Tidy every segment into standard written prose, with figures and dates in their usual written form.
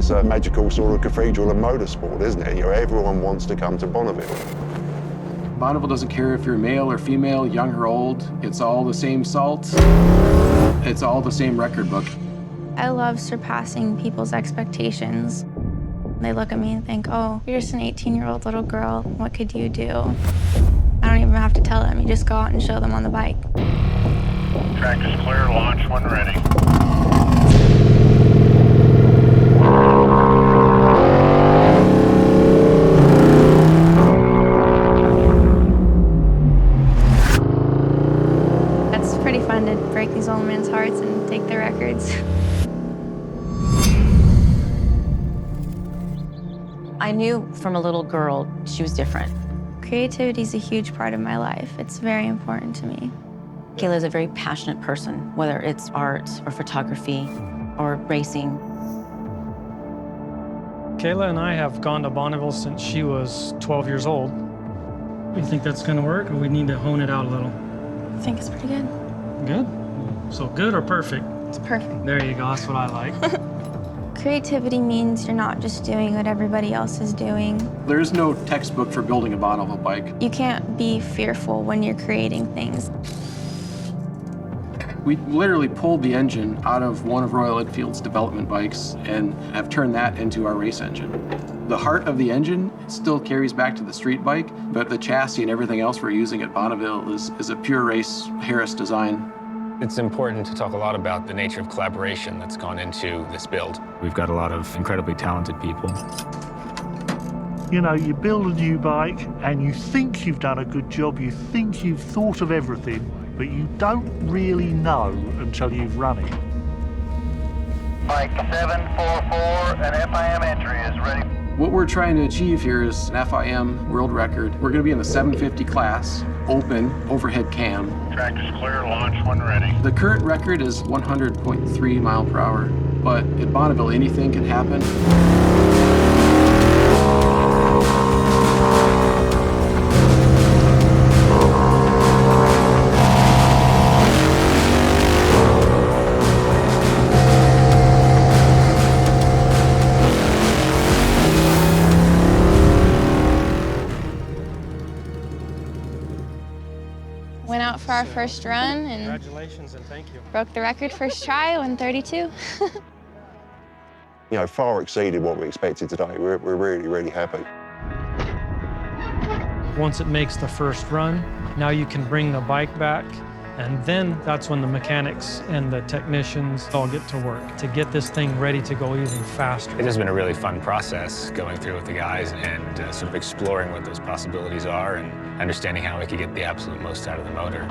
it's a magical sort of cathedral of motorsport, isn't it? You know, everyone wants to come to Bonneville. Bonneville doesn't care if you're male or female, young or old. It's all the same salt. It's all the same record book. I love surpassing people's expectations. They look at me and think, oh, you're just an 18-year-old little girl. What could you do? I don't even have to tell them. You just go out and show them on the bike. Track is clear, launch when ready. That's pretty fun to break these old men's hearts and take their records. I knew from a little girl she was different. Creativity is a huge part of my life. It's very important to me. Kayla's a very passionate person, whether it's art or photography or racing. Kayla and I have gone to Bonneville since she was 12 years old. You think that's gonna work, or we need to hone it out a little? I think it's pretty good. Good? So good or perfect? It's perfect. There you go, that's what I like. Creativity means you're not just doing what everybody else is doing. There is no textbook for building a Bonneville bike. You can't be fearful when you're creating things. We literally pulled the engine out of one of Royal Enfield's development bikes and have turned that into our race engine. The heart of the engine still carries back to the street bike, but the chassis and everything else we're using at Bonneville is a pure race Harris design. It's important to talk a lot about the nature of collaboration that's gone into this build. We've got a lot of incredibly talented people. You know, you build a new bike and you think you've done a good job, you think you've thought of everything, but you don't really know until you've run it. Bike 744, an FIM entry is ready. What we're trying to achieve here is an FIM world record. We're going to be in the 750 class, open, overhead cam. Track is clear, launch when ready. The current record is 100.3 mile per hour, but at Bonneville, anything can happen. Went out for our first run and Congratulations and thank you. broke the record first try, 132. You know, far exceeded what we expected today. We're really, really happy. Once it makes the first run, now you can bring the bike back, and then that's when the mechanics and the technicians all get to work to get this thing ready to go even faster. It has been a really fun process going through with the guys and sort of exploring what those possibilities are and understanding how we could get the absolute most out of the motor.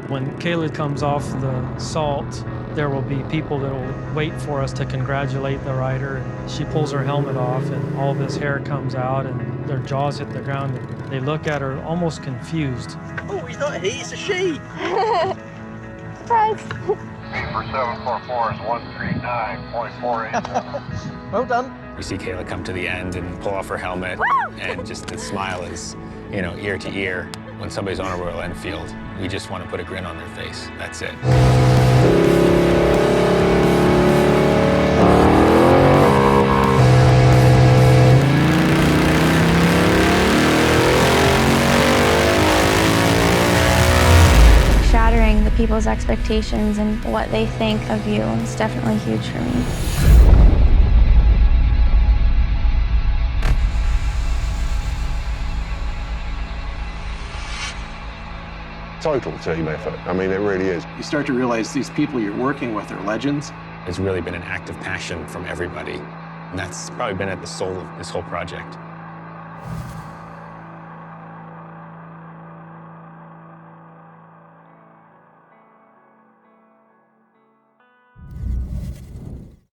When Kayla comes off the salt, there will be people that will wait for us to congratulate the rider. And she pulls her helmet off and all this hair comes out and their jaws hit the ground. And they look at her almost confused. Oh, he's not a he, it's a she. Surprise. Speed for 744 is 139.487. Well done. We see Kayla come to the end and pull off her helmet, and just the smile is, you know, ear to ear. When somebody's on a Royal Enfield, we just want to put a grin on their face. That's it. Shattering the people's expectations and what they think of you is definitely huge for me. Total team effort. I mean, it really is. You start to realize these people you're working with are legends. It's really been an act of passion from everybody, and that's probably been at the soul of this whole project.